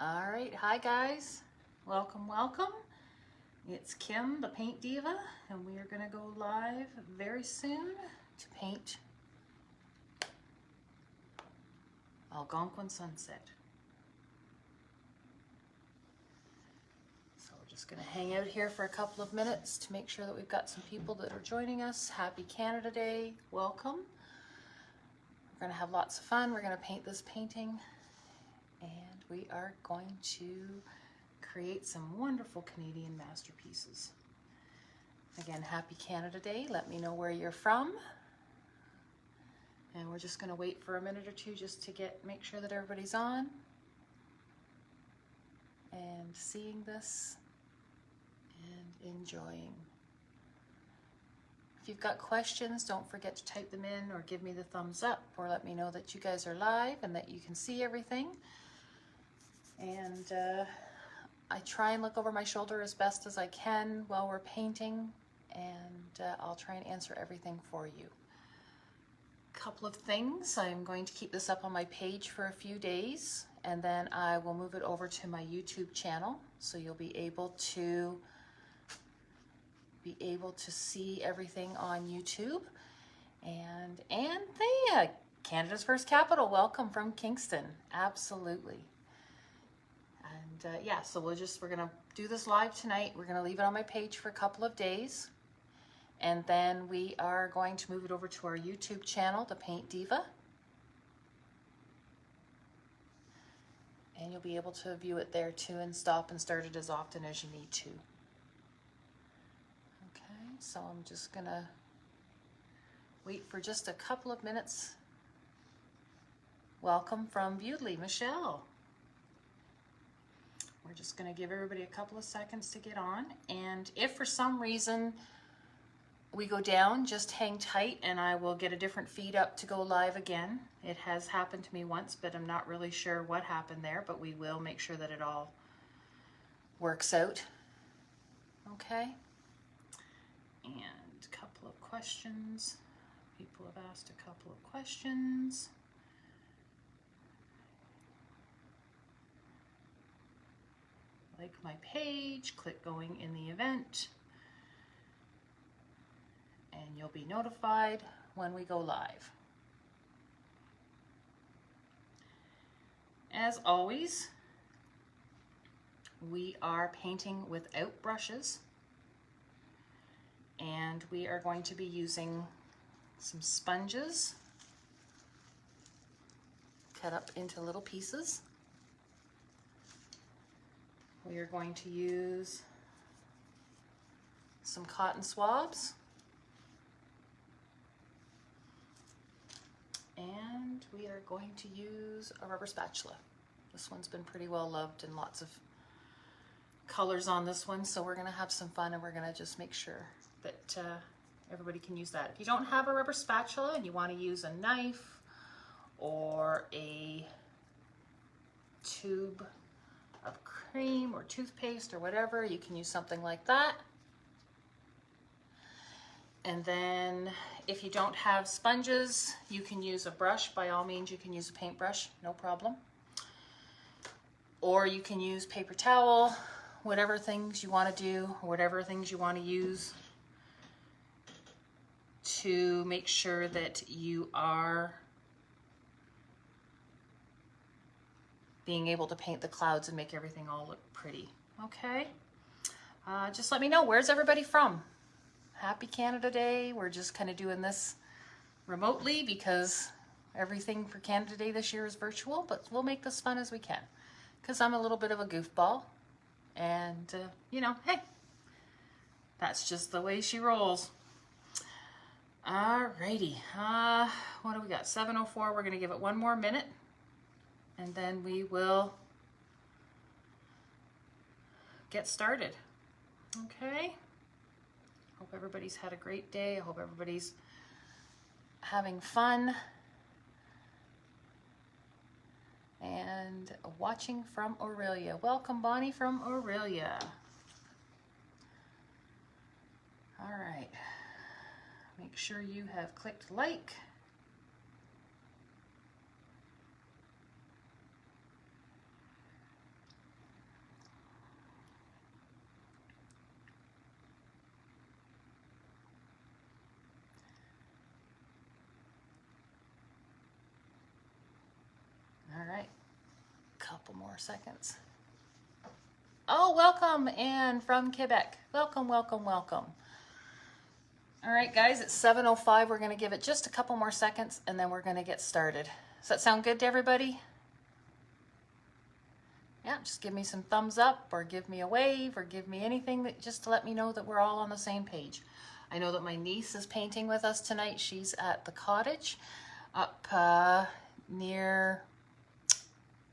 All right, hi guys. Welcome, welcome. It's Kim, the Paint Diva, and we are going to go live very soon to paint Algonquin Sunset. So we're just going to hang out here for a couple of minutes to make sure that we've got some people that are joining us. Happy Canada Day. Welcome. We're going to have lots of fun. We're going to paint this painting, and we are going to create some wonderful Canadian masterpieces. Again, happy Canada Day. Let me know where you're from. And we're just going to wait for a minute or two just to make sure that everybody's on and seeing this and enjoying. If you've got questions, don't forget to type them in or give me the thumbs up or let me know that you guys are live and that you can see everything. And I try and look over my shoulder as best as I can while we're painting, and I'll try and answer everything for you. Couple of things. I'm going to keep this up on my page for a few days, and then I will move it over to my YouTube channel, so you'll be able to see everything on YouTube. And Anthea, Canada's first capital, welcome from Kingston. Absolutely. And yeah, so we're gonna do this live tonight. We're gonna leave it on my page for a couple of days, and then we are going to move it over to our YouTube channel, The Paint Diva, and you'll be able to view it there too and stop and start it as often as you need to. Okay, so I'm just gonna wait for just a couple of minutes. Welcome from Bewdley, Michelle. We're just going to give everybody a couple of seconds to get on, and if for some reason we go down, just hang tight and I will get a different feed up to go live again. It has happened to me once, but I'm not really sure what happened there, but we will make sure that it all works out. Okay? And a couple of questions. People have asked a couple of questions. Like my page, click going in the event, and you'll be notified when we go live. As always, we are painting without brushes, and we are going to be using some sponges cut up into little pieces. We are going to use some cotton swabs, and we are going to use a rubber spatula. This one's been pretty well loved and lots of colors on this one, so we're going to have some fun, and we're going to just make sure that everybody can use that. If you don't have a rubber spatula and you want to use a knife or a tube of cream or toothpaste or whatever, you can use something like that. And then if you don't have sponges, you can use a brush. By all means, you can use a paintbrush, no problem. Or you can use paper towel, whatever things you want to do, or whatever things you want to use to make sure that you are being able to paint the clouds and make everything all look pretty. Okay, just let me know, where's everybody from? Happy Canada Day. We're just kind of doing this remotely because everything for Canada Day this year is virtual, but we'll make this fun as we can because I'm a little bit of a goofball, and you know, hey, that's just the way she rolls. Alrighty, what do we got? 7:04. We're gonna give it one more minute, and then we will get started. Okay, hope everybody's had a great day. I hope everybody's having fun and watching from Aurelia. Welcome, Bonnie from Aurelia. All right, make sure you have clicked like. couple more seconds. Oh, welcome, Anne from Quebec. Welcome, welcome, welcome. All right, guys, it's 7:05. We're going to give it just a couple more seconds, and then we're going to get started. Does that sound good to everybody? Yeah, just give me some thumbs up, or give me a wave, or give me anything that just to let me know that we're all on the same page. I know that my niece is painting with us tonight. She's at the cottage up near,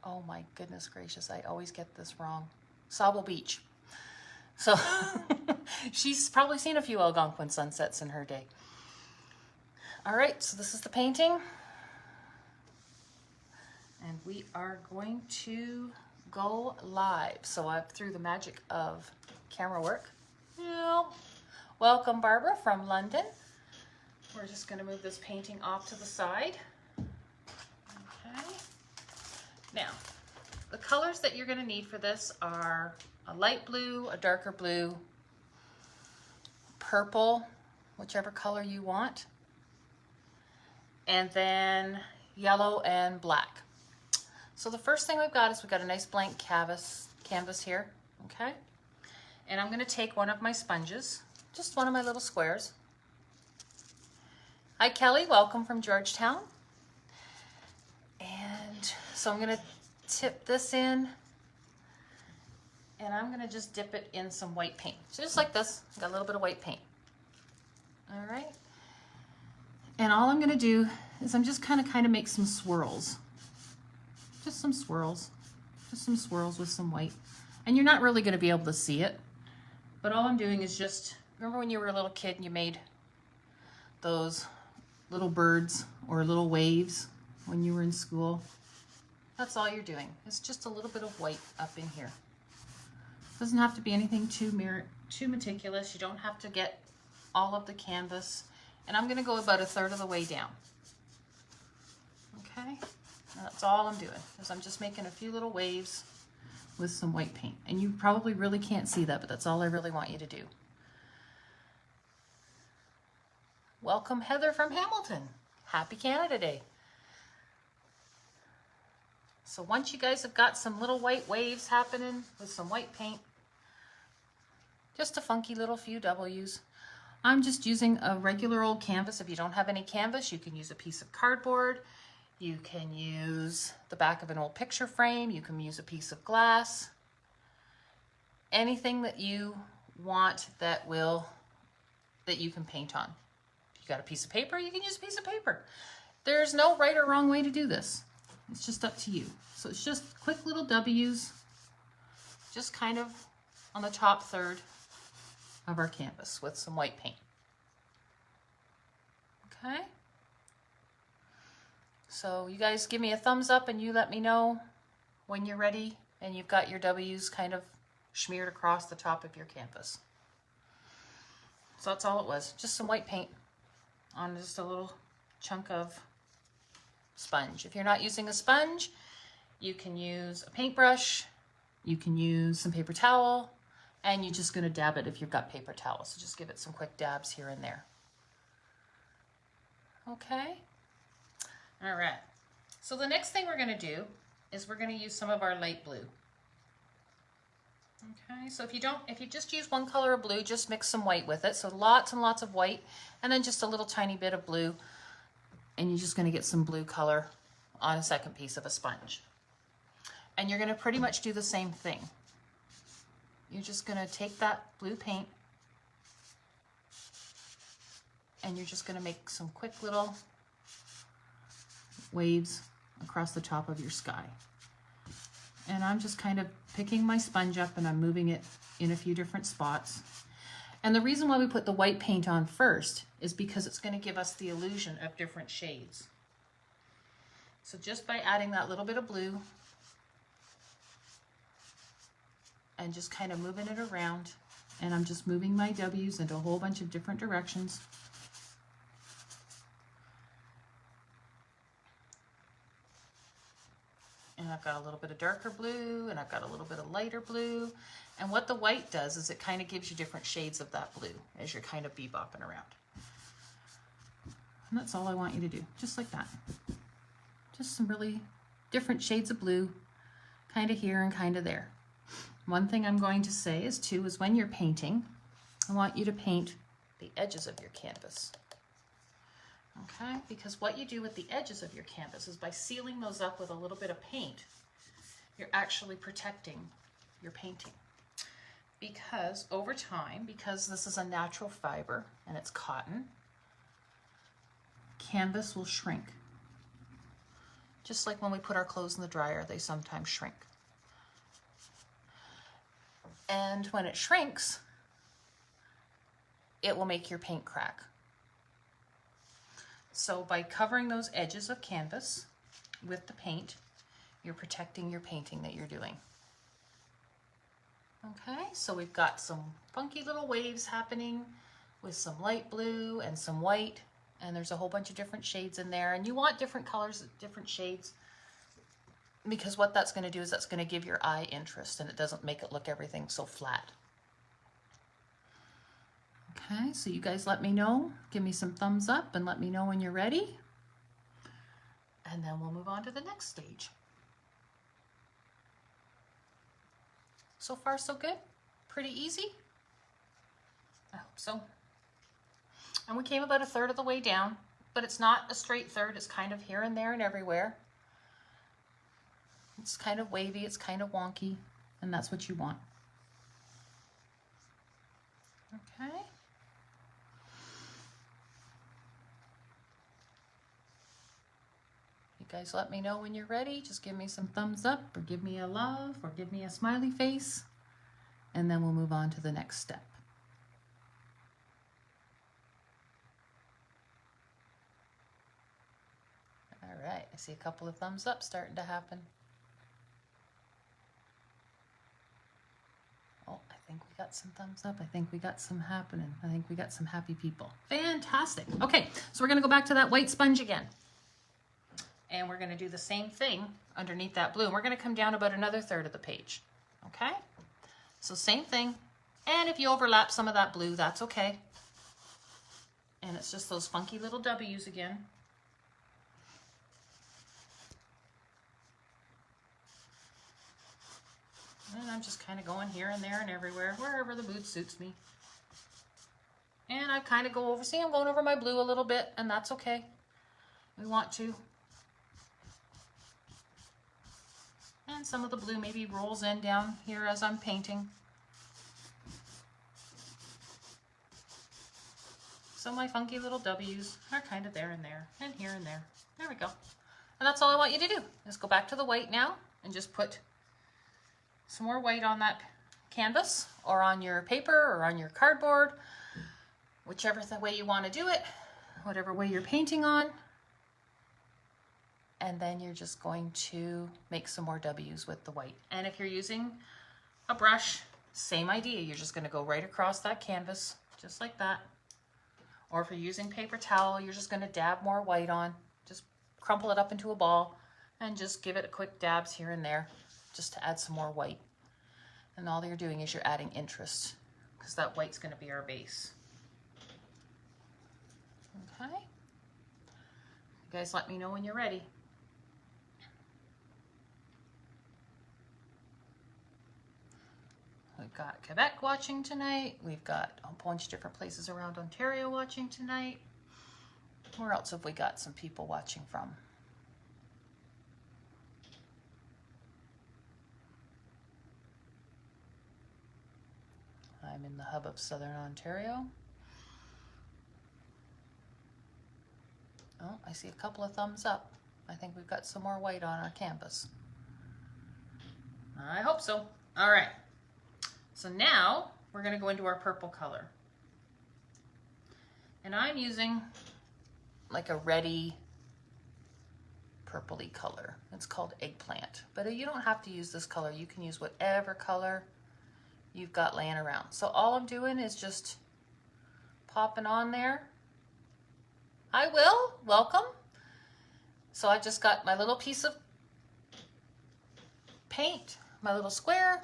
oh my goodness gracious, I always get this wrong. Sable Beach. So she's probably seen a few Algonquin sunsets in her day. All right, so this is the painting. And we are going to go live. So through the magic of camera work. Welcome, Barbara from London. We're just going to move this painting off to the side. Okay. Now, the colors that you're going to need for this are a light blue, a darker blue, purple, whichever color you want, and then yellow and black. So the first thing we've got is we've got a nice blank canvas here, okay? And I'm going to take one of my sponges, just one of my little squares. Hi, Kelly, welcome from Georgetown. And so I'm going to tip this in, and I'm going to just dip it in some white paint. So just like this, got a little bit of white paint. All right. And all I'm going to do is I'm just kind of make some swirls. Just some swirls. Just some swirls with some white. And you're not really going to be able to see it, but all I'm doing is just, remember when you were a little kid and you made those little birds or little waves when you were in school? That's all you're doing. It's just a little bit of white up in here. Doesn't have to be anything too meticulous. You don't have to get all of the canvas. And I'm going to go about 1/3 of the way down. Okay? That's all I'm doing, is I'm just making a few little waves with some white paint. And you probably really can't see that, but that's all I really want you to do. Welcome, Heather from Hamilton. Happy Canada Day. So once you guys have got some little white waves happening with some white paint, just a funky little few W's. I'm just using a regular old canvas. If you don't have any canvas, you can use a piece of cardboard. You can use the back of an old picture frame. You can use a piece of glass. Anything that you want that you can paint on. If you got a piece of paper, you can use a piece of paper. There's no right or wrong way to do this. It's just up to you. So it's just quick little W's, just kind of on the top 1/3 of our canvas with some white paint. Okay? So you guys give me a thumbs up and you let me know when you're ready and you've got your W's kind of smeared across the top of your canvas. So that's all it was, just some white paint on just a little chunk of sponge. If you're not using a sponge, you can use a paintbrush, you can use some paper towel, and you're just going to dab it if you've got paper towel. So just give it some quick dabs here and there. Okay? All right. So the next thing we're going to do is we're going to use some of our light blue. Okay, so if you just use one color of blue, just mix some white with it. So lots and lots of white, and then just a little tiny bit of blue. And you're just going to get some blue color on a second piece of a sponge. And you're going to pretty much do the same thing. You're just going to take that blue paint and you're just going to make some quick little waves across the top of your sky. And I'm just kind of picking my sponge up and I'm moving it in a few different spots. And the reason why we put the white paint on first is because it's going to give us the illusion of different shades. So just by adding that little bit of blue and just kind of moving it around, and I'm just moving my W's into a whole bunch of different directions. And I've got a little bit of darker blue and I've got a little bit of lighter blue. And what the white does is it kind of gives you different shades of that blue as you're kind of bebopping around. And that's all I want you to do, just like that. Just some really different shades of blue kind of here and kind of there. One thing I'm going to say is too, is when you're painting, I want you to paint the edges of your canvas. Okay, because what you do with the edges of your canvas is by sealing those up with a little bit of paint, you're actually protecting your painting. Because over time, because this is a natural fiber and it's cotton, canvas will shrink. Just like when we put our clothes in the dryer, they sometimes shrink. And when it shrinks, it will make your paint crack. So by covering those edges of canvas with the paint, you're protecting your painting that you're doing. Okay, so we've got some funky little waves happening with some light blue and some white, and there's a whole bunch of different shades in there, and you want different colors, different shades, because what that's going to do is that's going to give your eye interest, and it doesn't make it look everything so flat. Okay, so you guys let me know, give me some thumbs up and let me know when you're ready, and then we'll move on to the next stage. So far so good? Pretty easy? I hope so. And we came about a third of the way down, but it's not a straight third, it's kind of here and there and everywhere. It's kind of wavy, it's kind of wonky, and that's what you want. Okay. You guys let me know when you're ready. Just give me some thumbs up, or give me a love, or give me a smiley face, and then we'll move on to the next step. All right, I see a couple of thumbs up starting to happen. Oh, I think we got some thumbs up. I think we got some happening. I think we got some happy people. Fantastic. Okay, so we're gonna go back to that white sponge again. And we're gonna do the same thing underneath that blue. And we're gonna come down about another third of the page, okay? So same thing. And if you overlap some of that blue, that's okay. And it's just those funky little W's again. And I'm just kind of going here and there and everywhere, wherever the mood suits me. And I kind of go over, see, I'm going over my blue a little bit, and that's okay. We want to. And some of the blue maybe rolls in down here as I'm painting. So my funky little W's are kind of there and there, and here and there. There we go. And that's all I want you to do, is go back to the white now, and just put some more white on that canvas, or on your paper, or on your cardboard, whichever way you want to do it, whatever way you're painting on. And then you're just going to make some more W's with the white. And if you're using a brush, same idea. You're just going to go right across that canvas, just like that. Or if you're using paper towel, you're just going to dab more white on. Just crumple it up into a ball and just give it a quick dabs here and there, just to add some more white. And all you're doing is you're adding interest, because that white's going to be our base. Okay? You guys let me know when you're ready. We've got Quebec watching tonight. We've got a bunch of different places around Ontario watching tonight. Where else have we got some people watching from? I'm in the hub of Southern Ontario. Oh, I see a couple of thumbs up. I think we've got some more white on our canvas. I hope so. All right. So now we're going to go into our purple color. And I'm using like a reddy purpley color. It's called eggplant. But you don't have to use this color. You can use whatever color you've got laying around. So all I'm doing is just popping on there. I will. Welcome. So I just got my little piece of paint, my little square,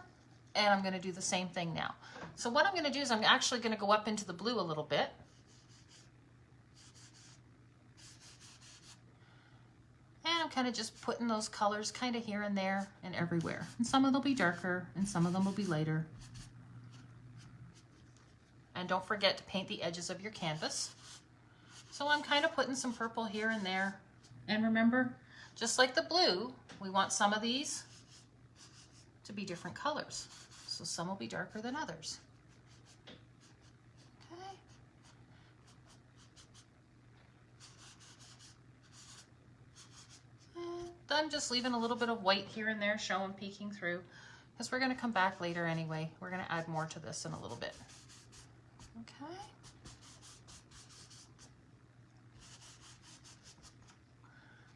and I'm going to do the same thing now. So what I'm going to do is I'm actually going to go up into the blue a little bit. And I'm kind of just putting those colors kind of here and there and everywhere. And some of them will be darker and some of them will be lighter. And don't forget to paint the edges of your canvas. So I'm kind of putting some purple here and there. And remember, just like the blue, we want some of these to be different colors. So some will be darker than others. Okay. And I'm just leaving a little bit of white here and there showing, peeking through, because we're going to come back later anyway. We're going to add more to this in a little bit. Okay.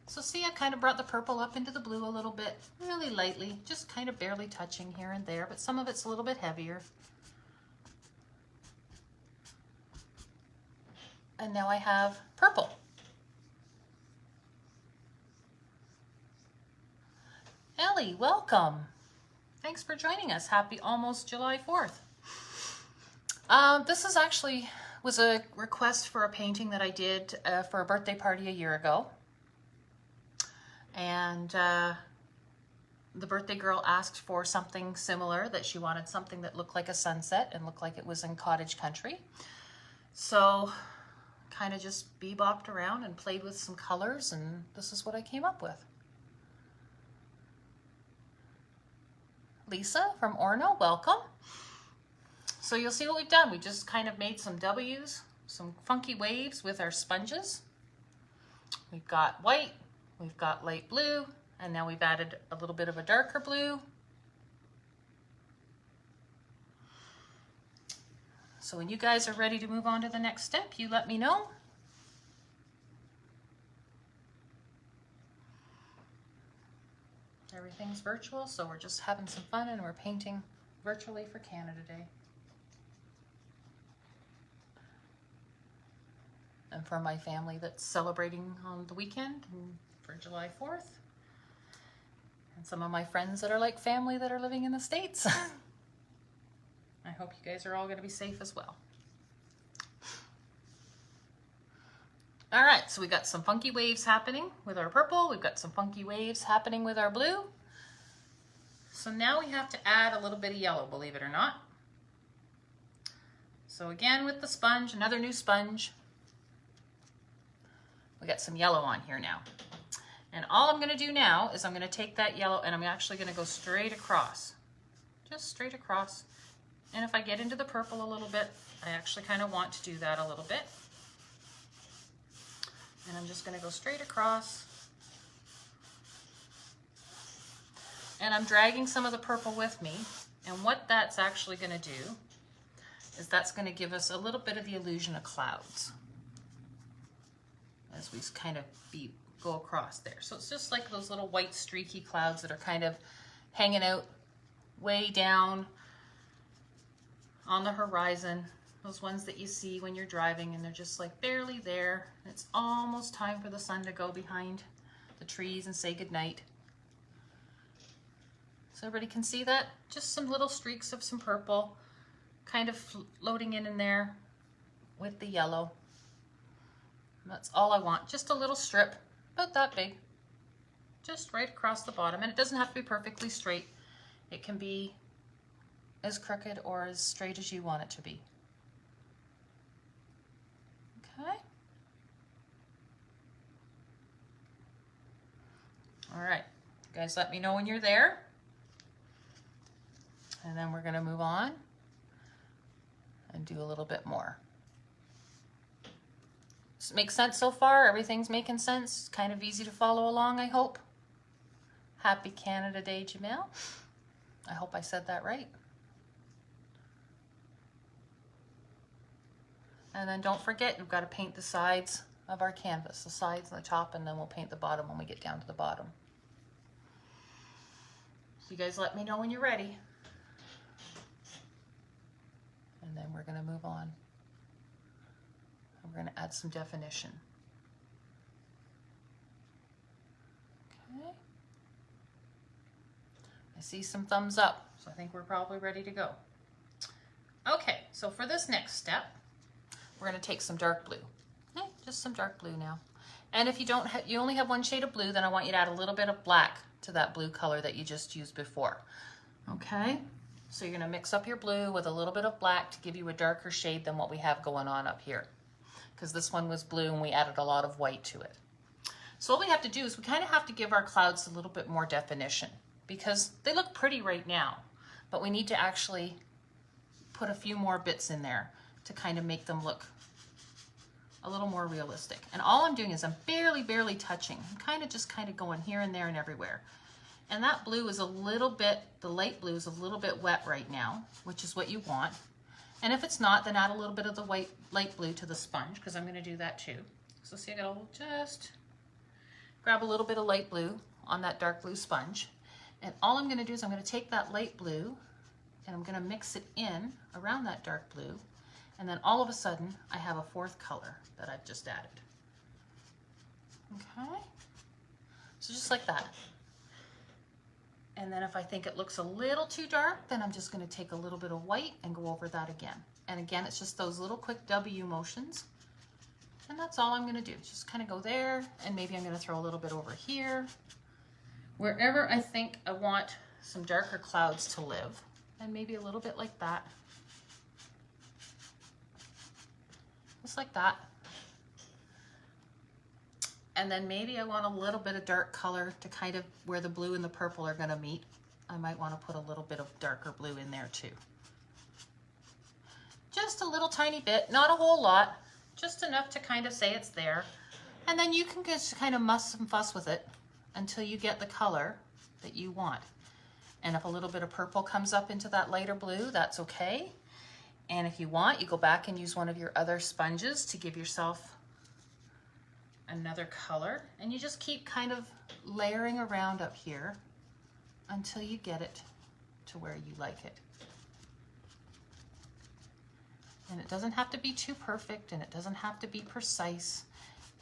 So see, I kind of brought the purple up into the blue a little bit, really lightly, just kind of barely touching here and there, but some of it's a little bit heavier. And now I have purple. Ellie, welcome. Thanks for joining us. Happy almost July 4th. This is actually was a request for a painting that I did for a birthday party a year ago. And the birthday girl asked for something similar, that she wanted something that looked like a sunset and looked like it was in cottage country. So kind of just bebopped around and played with some colors, and this is what I came up with. Lisa from Orno, welcome. So you'll see what we've done. We just kind of made some W's, some funky waves with our sponges. We've got white, we've got light blue, and now we've added a little bit of a darker blue. So when you guys are ready to move on to the next step, you let me know. Everything's virtual, so we're just having some fun and we're painting virtually for Canada Day. And for my family that's celebrating on the weekend and for July 4th. And some of my friends that are like family that are living in the States. I hope you guys are all going to be safe as well. All right, so we got some funky waves happening with our purple. We've got some funky waves happening with our blue. So now we have to add a little bit of yellow, believe it or not. So again, with the sponge, another new sponge. We got some yellow on here now. And all I'm going to do now is I'm going to take that yellow and I'm actually going to go straight across. Just straight across. And if I get into the purple a little bit, I actually kind of want to do that a little bit. And I'm just going to go straight across. And I'm dragging some of the purple with me. And what that's actually going to do is that's going to give us a little bit of the illusion of clouds as we kind of go across there. So it's just like those little white streaky clouds that are kind of hanging out way down on the horizon. Those ones that you see when you're driving and they're just like barely there. It's almost time for the sun to go behind the trees and say goodnight. So everybody can see that? Just some little streaks of some purple kind of floating in there with the yellow. And that's all I want. Just a little strip, about that big. Just right across the bottom. And it doesn't have to be perfectly straight. It can be as crooked or as straight as you want it to be. Okay. All right, you guys let me know when you're there. And then we're gonna move on and do a little bit more. Does it make sense so far? Everything's making sense? Kind of easy to follow along, I hope. Happy Canada Day, Jamel. I hope I said that right. And then don't forget, you've got to paint the sides of our canvas, the sides and the top, and then we'll paint the bottom when we get down to the bottom. So you guys let me know when you're ready. And then we're going to move on. And we're going to add some definition. Okay. I see some thumbs up, so I think we're probably ready to go. Okay, so for this next step, we're going to take some dark blue. Okay, just some dark blue now. And if you don't have, you only have one shade of blue, then I want you to add a little bit of black to that blue color that you just used before. Okay, so you're gonna mix up your blue with a little bit of black to give you a darker shade than what we have going on up here. Because this one was blue and we added a lot of white to it. So what we have to do is we kind of have to give our clouds a little bit more definition because they look pretty right now, but we need to actually put a few more bits in there to kind of make them look a little more realistic. And all I'm doing is I'm barely touching. I'm just going here and there and everywhere. And that blue is a little bit, the light blue is a little bit wet right now, which is what you want. And if it's not, then add a little bit of the light blue to the sponge, because I'm going to do that too. So see, I got to just grab a little bit of light blue on that dark blue sponge. And all I'm going to do is I'm going to take that light blue and I'm going to mix it in around that dark blue. And then all of a sudden, I have a fourth color that I've just added. Okay? So just like that. And then if I think it looks a little too dark, then I'm just going to take a little bit of white and go over that again. And again, it's just those little quick W motions. And that's all I'm going to do. Just kind of go there, and maybe I'm going to throw a little bit over here. Wherever I think I want some darker clouds to live, and maybe a little bit like that. Just like that. And then maybe I want a little bit of dark color to kind of where the blue and the purple are going to meet. I might want to put a little bit of darker blue in there too. Just a little tiny bit, not a whole lot, just enough to kind of say it's there. And then you can just kind of muss and fuss with it until you get the color that you want. And if a little bit of purple comes up into that lighter blue, that's okay. And if you want, you go back and use one of your other sponges to give yourself another color, and you just keep kind of layering around up here until you get it to where you like it. And it doesn't have to be too perfect, and it doesn't have to be precise,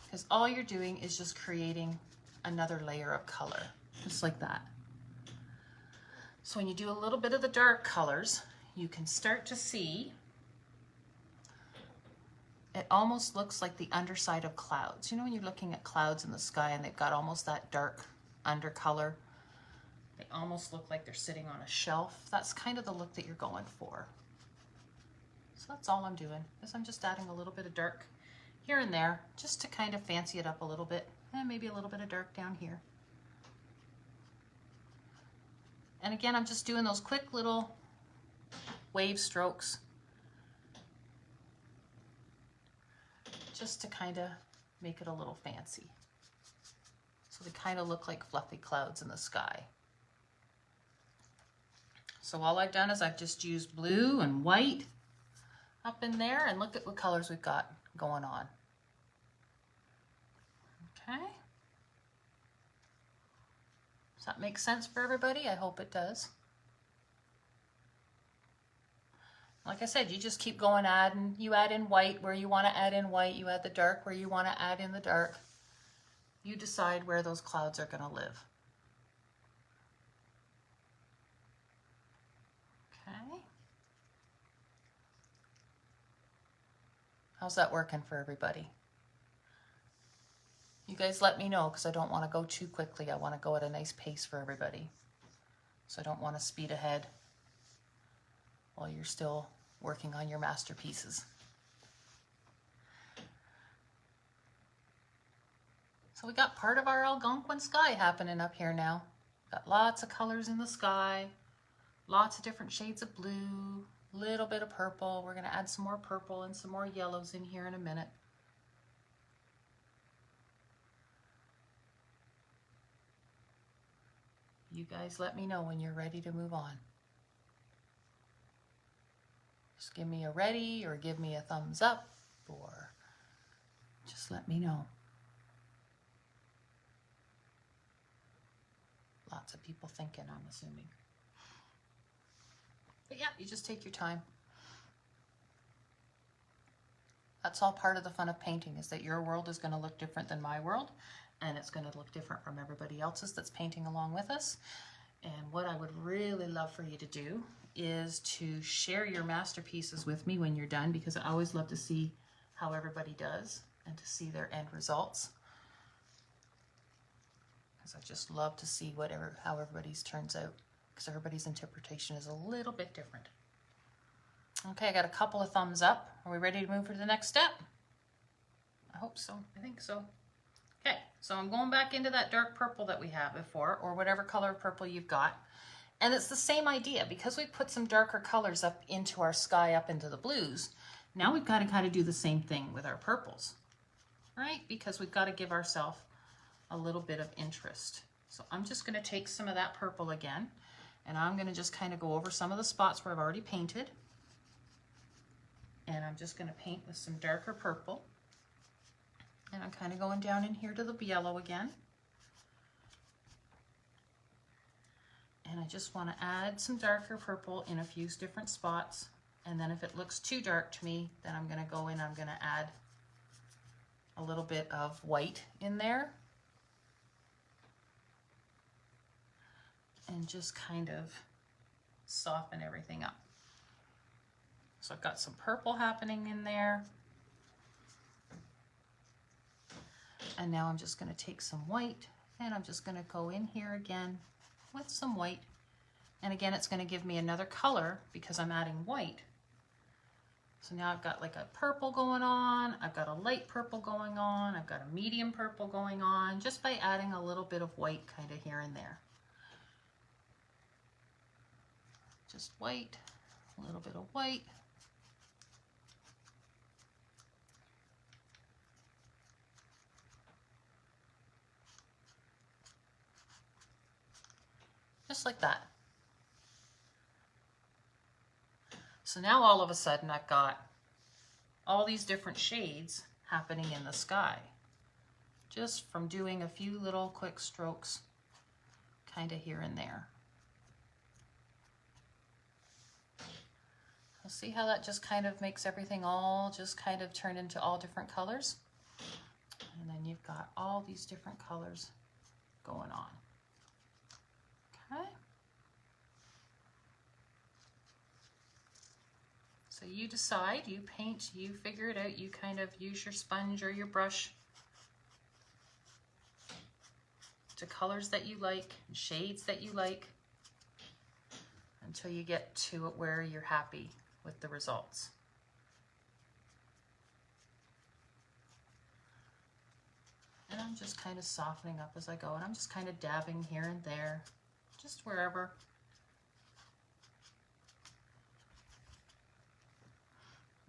because all you're doing is just creating another layer of color, just like that. So when you do a little bit of the dark colors, you can start to see it almost looks like the underside of clouds. You know when you're looking at clouds in the sky and they've got almost that dark undercolor? They almost look like they're sitting on a shelf. That's kind of the look that you're going for. So that's all I'm doing, is I'm just adding a little bit of dark here and there, just to kind of fancy it up a little bit, and maybe a little bit of dark down here. And again, I'm just doing those quick little wave strokes, just to kind of make it a little fancy. So they kind of look like fluffy clouds in the sky. So all I've done is I've just used blue and white up in there, and look at what colors we've got going on. Okay. Does that make sense for everybody? I hope it does. Like I said, you just keep going adding. You add in white where you want to add in white. You add the dark where you want to add in the dark. You decide where those clouds are going to live. Okay. How's that working for everybody? You guys let me know, because I don't want to go too quickly. I want to go at a nice pace for everybody. So I don't want to speed ahead while you're still working on your masterpieces. So we got part of our Algonquin sky happening up here now. Got lots of colors in the sky, lots of different shades of blue, a little bit of purple. We're going to add some more purple and some more yellows in here in a minute. You guys let me know when you're ready to move on. Just give me a ready, or give me a thumbs up, or just let me know. Lots of people thinking, I'm assuming. But yeah, you just take your time. That's all part of the fun of painting, is that your world is going to look different than my world, and it's going to look different from everybody else's that's painting along with us. And what I would really love for you to do is to share your masterpieces with me when you're done, because I always love to see how everybody does and to see their end results. because I just love to see how everybody's turns out, because everybody's interpretation is a little bit different. Okay, I got a couple of thumbs up. Are we ready to move to the next step? I hope so. I think so. Okay, so I'm going back into that dark purple that we had before, or whatever color of purple you've got. And it's the same idea. Because we put some darker colors up into our sky, up into the blues, now we've got to kind of do the same thing with our purples, right? Because we've got to give ourselves a little bit of interest. So I'm just going to take some of that purple again, and I'm going to just kind of go over some of the spots where I've already painted. And I'm just going to paint with some darker purple. And I'm kind of going down in here to the yellow again. And I just want to add some darker purple in a few different spots. And then if it looks too dark to me, then I'm going to go in, I'm going to add a little bit of white in there. And just kind of soften everything up. So I've got some purple happening in there. And now I'm just going to take some white, and I'm just going to go in here again with some white. And again, it's going to give me another color because I'm adding white. So now I've got like a purple going on, I've got a light purple going on, I've got a medium purple going on, just by adding a little bit of white kind of here and there. Just white, a little bit of white. Just like that. So now all of a sudden I've got all these different shades happening in the sky, just from doing a few little quick strokes kind of here and there. You'll see how that just kind of makes everything all just kind of turn into all different colors. And then you've got all these different colors going on. Okay. So you decide, you paint, you figure it out, you kind of use your sponge or your brush to colors that you like, shades that you like, until you get to where you're happy with the results. And I'm just kind of softening up as I go, and I'm just kind of dabbing here and there, just wherever.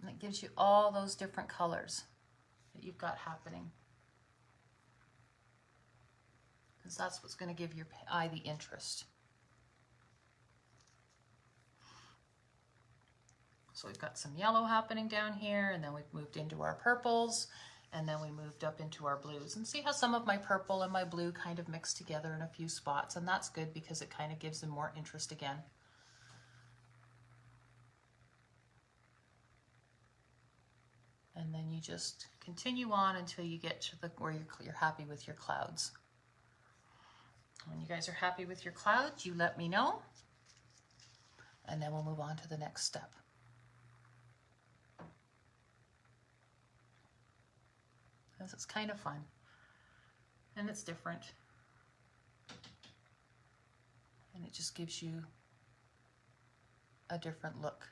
And it gives you all those different colors that you've got happening. Because that's what's going to give your eye the interest. So we've got some yellow happening down here, and then we've moved into our purples, and then we moved up into our blues. And see how some of my purple and my blue kind of mix together in a few spots, and that's good because it kind of gives them more interest again. And then you just continue on until you get to where you're happy with your clouds. When you guys are happy with your clouds, you let me know, and then we'll move on to the next step. Because it's kind of fun, and it's different, and it just gives you a different look.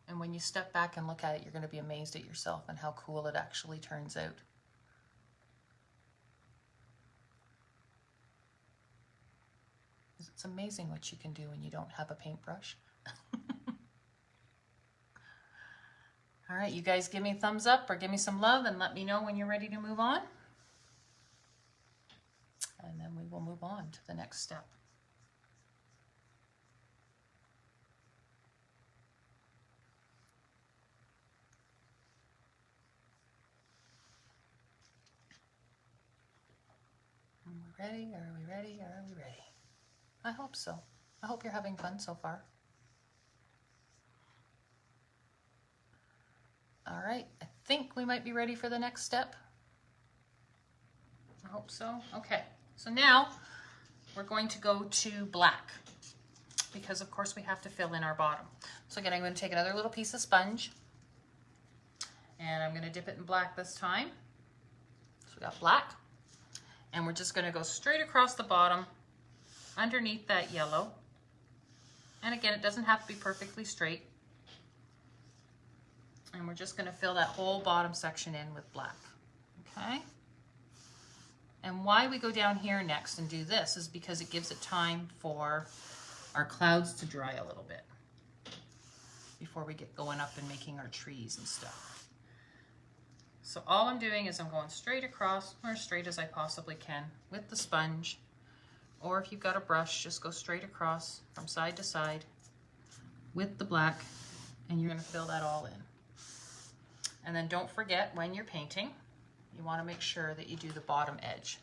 And when you step back and look at it, you're going to be amazed at yourself and how cool it actually turns out. It's amazing what you can do when you don't have a paintbrush. All right, you guys give me a thumbs up or give me some love and let me know when you're ready to move on. And then we will move on to the next step. Are we ready? Are we ready? Are we ready? I hope so. I hope you're having fun so far. All right, I think we might be ready for the next step. I hope so. Okay, so now we're going to go to black because of course we have to fill in our bottom. So again, I'm going to take another little piece of sponge and I'm going to dip it in black this time. got black, and we're just going to go straight across the bottom underneath that yellow. And again, it doesn't have to be perfectly straight. And we're just going to fill that whole bottom section in with black. Okay? And why we go down here next and do this is because it gives it time for our clouds to dry a little bit before we get going up and making our trees and stuff. So all I'm doing is I'm going straight across, or as straight as I possibly can with the sponge. Or if you've got a brush, just go straight across from side to side with the black, and you're going to fill that all in. And then don't forget, when you're painting, you want to make sure that you do the bottom edge.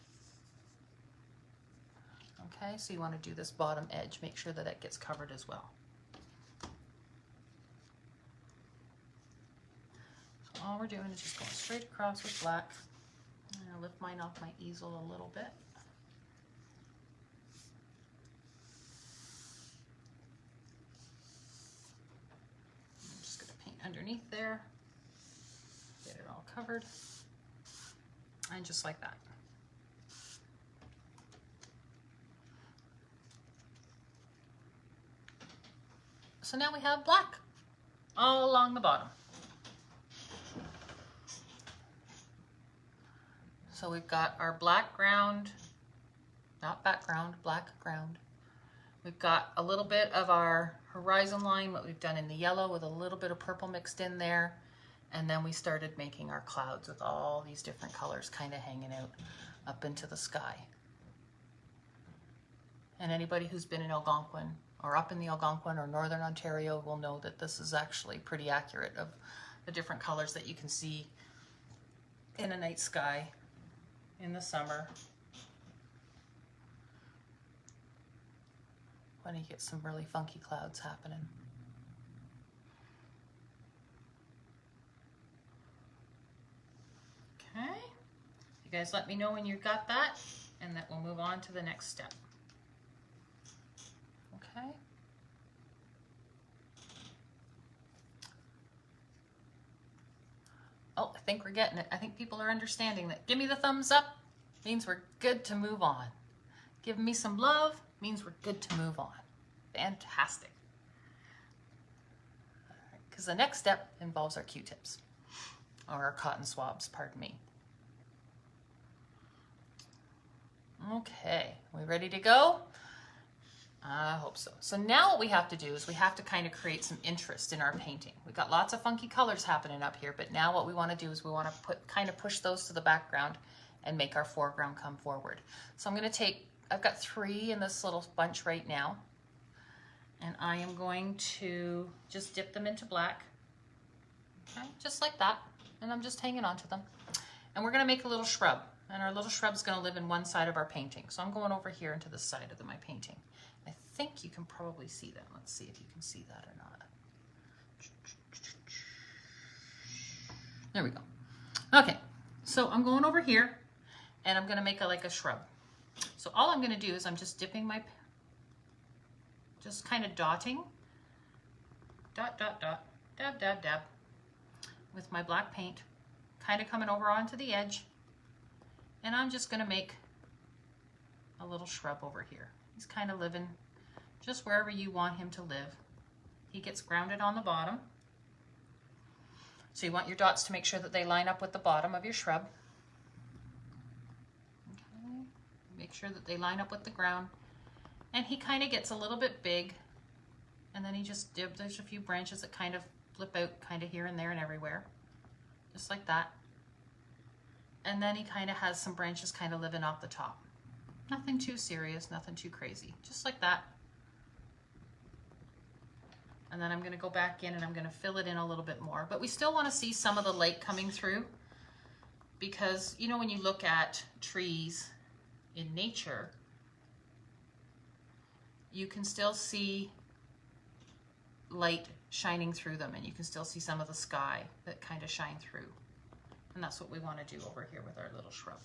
Okay, so you want to do this bottom edge, make sure that it gets covered as well. So all we're doing is just going straight across with black. I'm going to lift mine off my easel a little bit. I'm just going to paint underneath there, get it all covered, and just like that. So now we have black all along the bottom. So we've got our black ground, not background, black ground. We've got a little bit of our horizon line, what we've done in the yellow with a little bit of purple mixed in there. And then we started making our clouds with all these different colors kind of hanging out up into the sky. And anybody who's been in Algonquin or up in the Algonquin or Northern Ontario will know that this is actually pretty accurate of the different colors that you can see in a night sky in the summer when you get some really funky clouds happening. Okay, you guys let me know when you've got that, and that we'll move on to the next step. Okay. Oh, I think we're getting it. I think people are understanding that. Give me the thumbs up means we're good to move on. Giving me some love means we're good to move on. Fantastic. Because the next step involves our Q-tips, or our cotton swabs, pardon me. Okay, we ready to go? I hope so. So now what we have to do is we have to kind of create some interest in our painting. We've got lots of funky colors happening up here, but now what we want to do is we want to kind of push those to the background and make our foreground come forward. So I'm going to take, I've got 3 in this little bunch right now, and I am going to just dip them into black, okay, just like that, and I'm just hanging on to them. And we're going to make a little shrub, and our little shrub is going to live in one side of our painting. So I'm going over here into the side of my painting. I think you can probably see that. Let's see if you can see that or not. There we go. Okay, so I'm going over here and I'm going to make like a shrub. So all I'm going to do is I'm just dipping my, just kind of dotting, dot, dot, dot, dab, dab, dab, with my black paint, kind of coming over onto the edge. And I'm just going to make a little shrub over here. He's kind of living just wherever you want him to live. He gets grounded on the bottom. So you want your dots to make sure that they line up with the bottom of your shrub. Okay. Make sure that they line up with the ground. And he kind of gets a little bit big. And then he just dibs. There's a few branches that kind of flip out kind of here and there and everywhere. Just like that. And then he kind of has some branches kind of living off the top. Nothing too serious, nothing too crazy, just like that. And then I'm going to go back in and I'm going to fill it in a little bit more. But we still want to see some of the light coming through, because, you know, when you look at trees in nature, you can still see light shining through them, and you can still see some of the sky that kind of shine through. And that's what we want to do over here with our little shrub.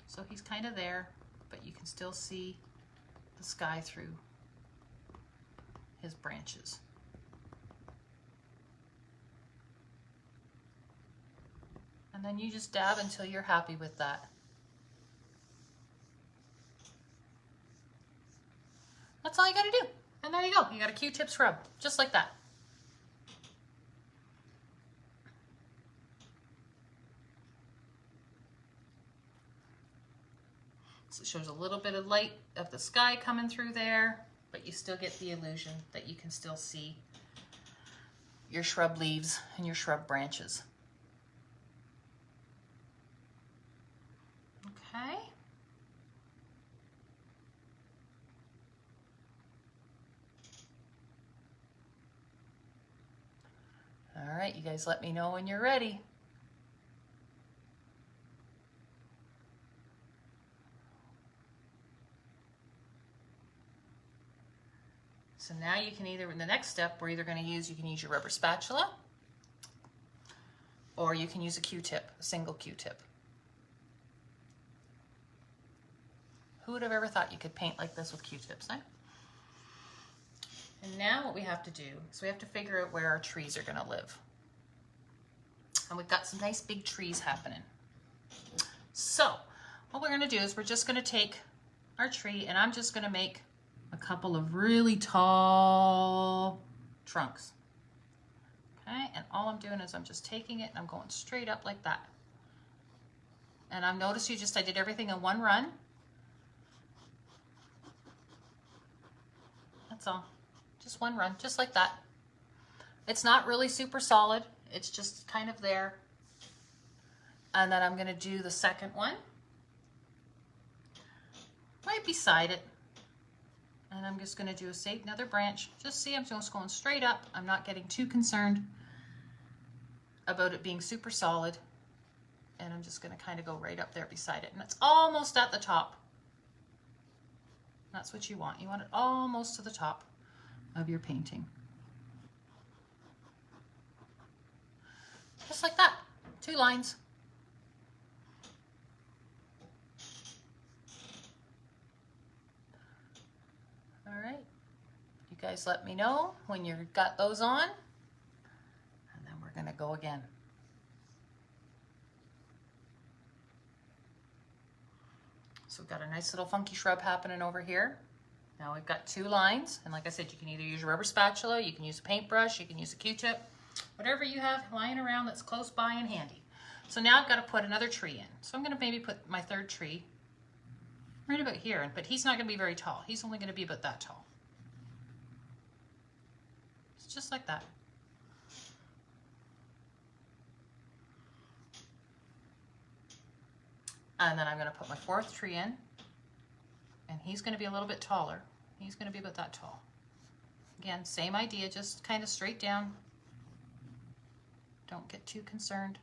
So he's kind of there, but you can still see the sky through his branches. And then you just dab until you're happy with that. That's all you gotta do. And there you go. You got a Q-tip scrub, just like that. So it shows a little bit of light of the sky coming through there, but you still get the illusion that you can still see your shrub leaves and your shrub branches. Okay. All right, you guys let me know when you're ready. So now you can either, in the next step, we're either going to use, you can use your rubber spatula, or you can use a Q-tip, a single Q-tip. Who would have ever thought you could paint like this with Q-tips, eh? And now what we have to do is we have to figure out where our trees are going to live. And we've got some nice big trees happening. So what we're going to do is we're just going to take our tree, and I'm just going to make a couple of really tall trunks. Okay, and all I'm doing is I'm just taking it and I'm going straight up like that. And I've noticed I did everything in one run. That's all. Just one run, just like that. It's not really super solid. It's just kind of there. And then I'm going to do the second one right beside it. And I'm just going to do another branch. Just see, I'm just going straight up. I'm not getting too concerned about it being super solid. And I'm just going to kind of go right up there beside it. And it's almost at the top. That's what you want. You want it almost to the top of your painting. Just like that. 2 lines. All right. You guys let me know when you've got those on. And then we're going to go again. So we've got a nice little funky shrub happening over here. Now we've got 2 lines, and like I said, you can either use your rubber spatula, you can use a paintbrush, you can use a Q-tip, whatever you have lying around that's close by and handy. So now I've got to put another tree in. So I'm going to maybe put my 3rd tree right about here, but he's not going to be very tall. He's only going to be about that tall. It's just like that. And then I'm going to put my 4th tree in, and he's going to be a little bit taller. He's going to be about that tall. Again, same idea, just kind of straight down. Don't get too concerned.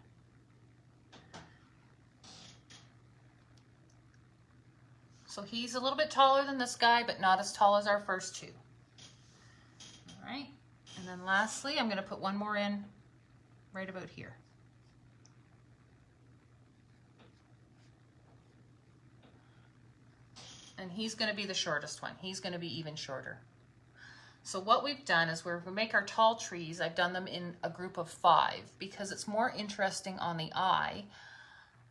So he's a little bit taller than this guy, but not as tall as our first 2. All right, and then lastly, I'm going to put one more in right about here. And he's going to be the shortest one. He's going to be even shorter. So what we've done is we make our tall trees. I've done them in a group of 5 because it's more interesting on the eye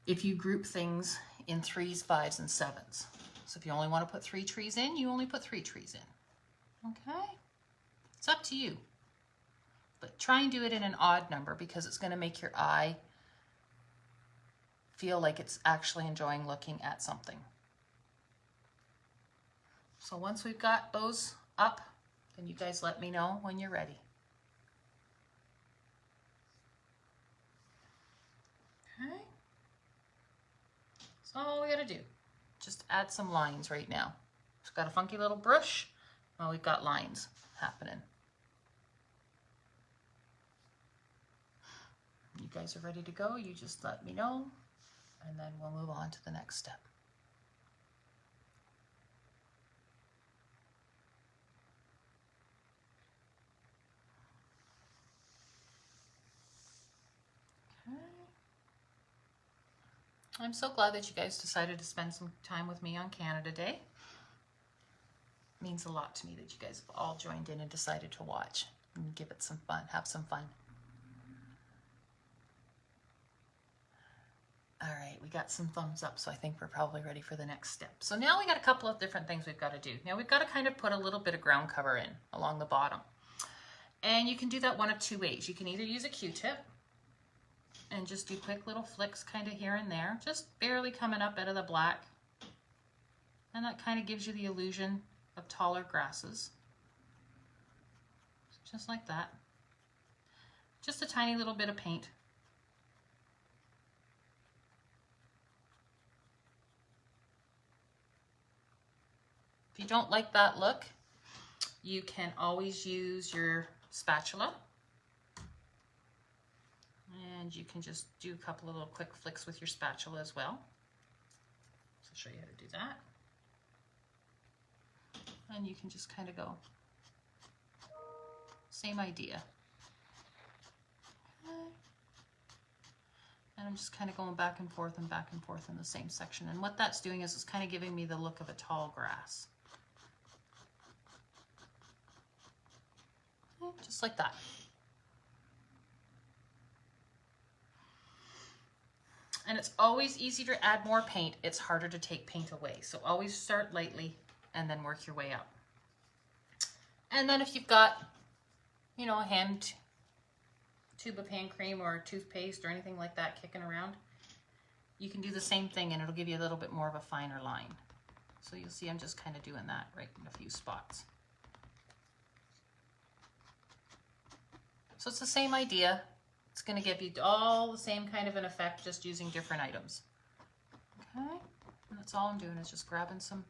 if you group things in 3s, 5s, and 7s. So if you only want to put 3 trees in, you only put 3 trees in. Okay? It's up to you. But try and do it in an odd number because it's going to make your eye feel like it's actually enjoying looking at something. So once we've got those up, then you guys let me know when you're ready. Okay. That's all we gotta do. Just add some lines right now. It's got a funky little brush. Well, we've got lines happening. You guys are ready to go. You just let me know, and then we'll move on to the next step. I'm so glad that you guys decided to spend some time with me on Canada Day. It means a lot to me that you guys have all joined in and decided to watch and give it some fun, have some fun. All right, we got some thumbs up, so I think we're probably ready for the next step. So now we got a couple of different things we've got to do. Now we've got to kind of put a little bit of ground cover in along the bottom. And you can do that one of two ways. You can either use a Q-tip and just do quick little flicks kind of here and there, just barely coming up out of the black. And that kind of gives you the illusion of taller grasses. Just like that. Just a tiny little bit of paint. If you don't like that look, you can always use your spatula. And you can just do a couple of little quick flicks with your spatula as well. So I'll show you how to do that. And you can just kind of go. Same idea. Okay. And I'm just kind of going back and forth in the same section. And what that's doing is it's kind of giving me the look of a tall grass. Okay, just like that. And it's always easier to add more paint. It's harder to take paint away. So always start lightly and then work your way up. And then if you've got, you know, a hand tube of hand cream or toothpaste or anything like that kicking around, you can do the same thing and it'll give you a little bit more of a finer line. So you'll see I'm just kind of doing that right in a few spots. So it's the same idea. It's going to give you all the same kind of an effect, just using different items. Okay, and that's all I'm doing is just grabbing some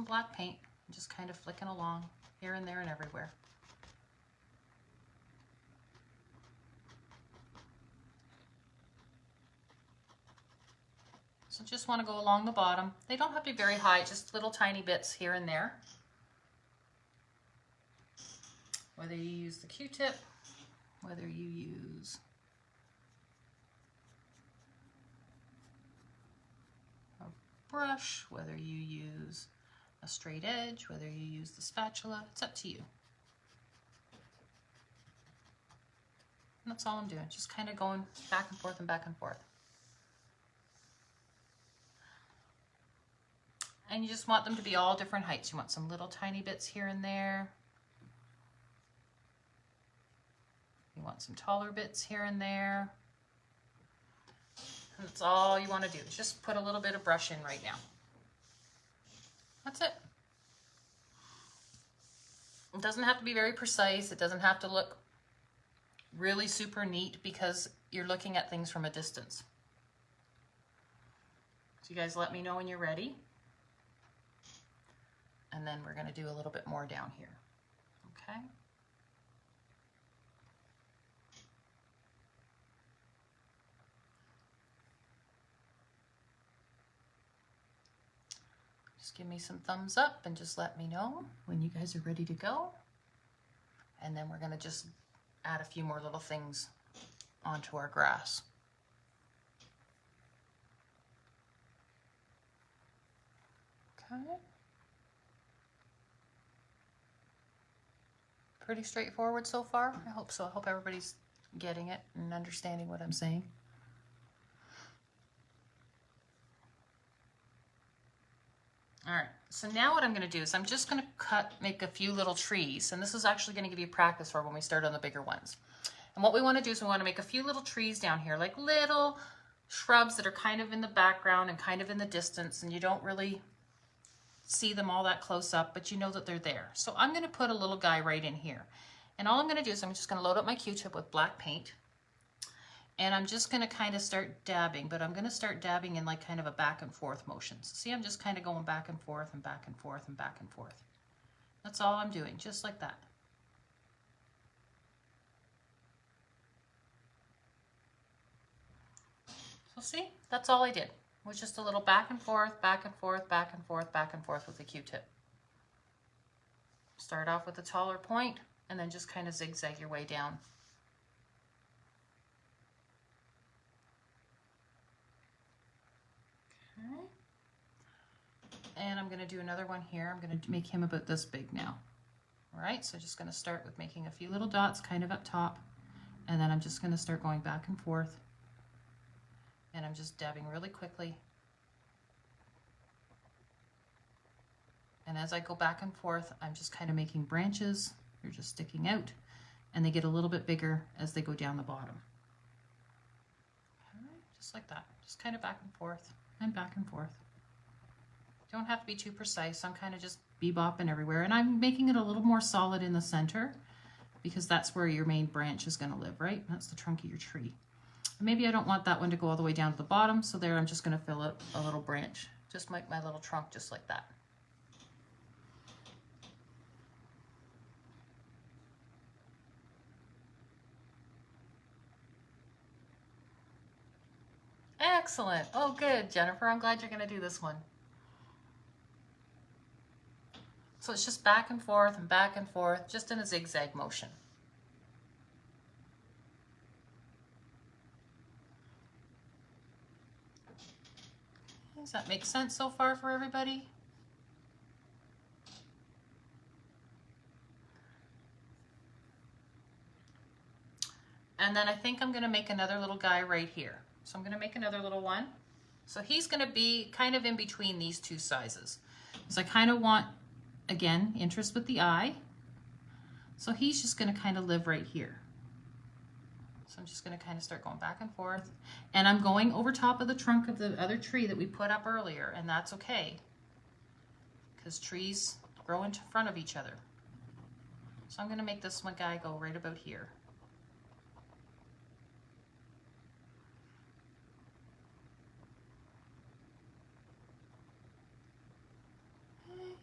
black paint and just kind of flicking along here and there and everywhere. So just want to go along the bottom. They don't have to be very high, just little tiny bits here and there. Whether you use the Q-tip, whether you use a brush, whether you use a straight edge, whether you use the spatula, it's up to you. And that's all I'm doing, just kind of going back and forth and back and forth. And you just want them to be all different heights. You want some little tiny bits here and there. You want some taller bits here and there. And that's all you want to do. Just put a little bit of brush in right now. That's it. It doesn't have to be very precise. It doesn't have to look really super neat because you're looking at things from a distance. So you guys let me know when you're ready. And then we're going to do a little bit more down here. Okay. Just give me some thumbs up and just let me know when you guys are ready to go. And then we're going to just add a few more little things onto our grass. Okay. Pretty straightforward so far. I hope so. I hope everybody's getting it and understanding what I'm saying. All right, so now what I'm going to do is I'm just going to make a few little trees, and this is actually going to give you practice for when we start on the bigger ones. And what we want to do is we want to make a few little trees down here, like little shrubs that are kind of in the background and kind of in the distance, and you don't really see them all that close up, but you know that they're there. So I'm going to put a little guy right in here. And all I'm going to do is I'm just going to load up my Q-tip with black paint. And I'm just going to kind of start dabbing, but I'm going to start dabbing in like kind of a back and forth motion. So see, I'm just kind of going back and forth and back and forth and back and forth. That's all I'm doing, just like that. So see, that's all I did. It was just a little back and forth, back and forth, back and forth, back and forth with the Q-tip. Start off with a taller point and then just kind of zigzag your way down. Okay. And I'm going to do another one here. I'm going to make him about this big now. All right, so just going to start with making a few little dots kind of up top, and then I'm just going to start going back and forth And I'm just dabbing really quickly. And as I go back and forth, I'm just kind of making branches. They're just sticking out, and they get a little bit bigger as they go down the bottom. All right, just like that. Just kind of back and forth and back and forth. Don't have to be too precise. I'm kind of just bebopping everywhere, and I'm making it a little more solid in the center because that's where your main branch is going to live, right? That's the trunk of your tree. And maybe I don't want that one to go all the way down to the bottom, so there I'm just going to fill it a little branch. Just make my little trunk just like that. Excellent. Oh, good, Jennifer. I'm glad you're going to do this one. So it's just back and forth, just in a zigzag motion. Does that make sense so far for everybody? And then I think I'm going to make another little guy right here. So I'm going to make another little one. So he's going to be kind of in between these two sizes. So I kind of want, again, interest with the eye. So he's just going to kind of live right here. So I'm just going to kind of start going back and forth. And I'm going over top of the trunk of the other tree that we put up earlier, and that's okay, because trees grow in front of each other. So I'm going to make this one guy go right about here.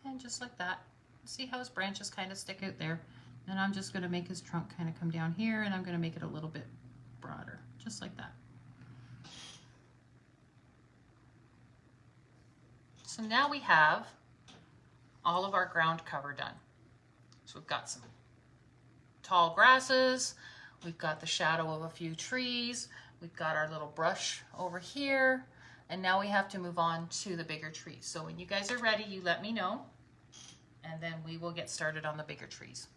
And just like that. See how his branches kind of stick out there? And I'm just going to make his trunk kind of come down here, and I'm going to make it a little bit broader, just like that. So now we have all of our ground cover done. So we've got some tall grasses, we've got the shadow of a few trees, we've got our little brush over here, and now we have to move on to the bigger trees. So when you guys are ready, you let me know, and then we will get started on the bigger trees.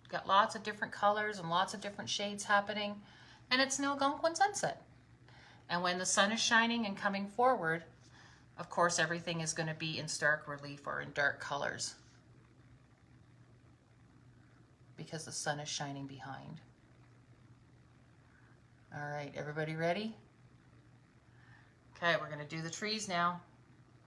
Got lots of different colors and lots of different shades happening, and it's an Algonquin sunset. And when the sun is shining and coming forward, of course everything is going to be in stark relief or in dark colors because the sun is shining behind. All right, everybody ready? Okay, we're going to do the trees now.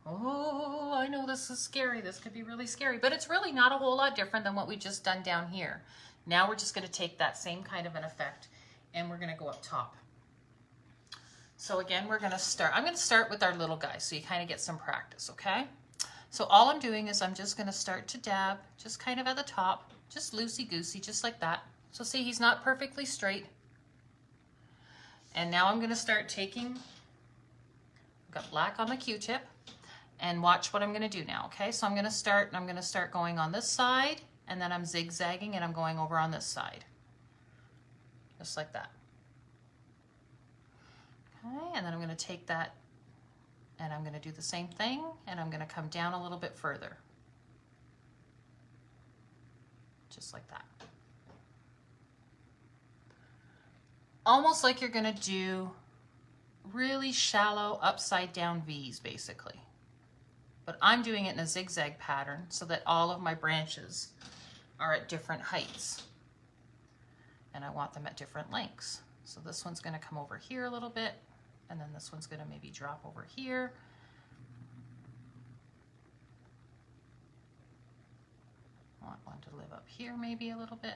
Oh, I know this is scary. This could be really scary, but it's really not a whole lot different than what we just done down here. Now we're just going to take that same kind of an effect and we're going to go up top. So again, we're going to start. I'm going to start with our little guy so you kind of get some practice, okay? So all I'm doing is I'm just going to start to dab just kind of at the top, just loosey-goosey, just like that. So see, he's not perfectly straight. And now I'm going to start taking, I've got black on the Q-tip. And watch what I'm going to do now, okay? So I'm going to start going on this side, and then I'm zigzagging and I'm going over on this side. Just like that. Okay, and then I'm going to take that and I'm going to do the same thing, and I'm going to come down a little bit further. Just like that. Almost like you're going to do really shallow upside down V's, basically. But I'm doing it in a zigzag pattern so that all of my branches are at different heights. And I want them at different lengths. So this one's going to come over here a little bit, and then this one's going to maybe drop over here. I want one to live up here maybe a little bit.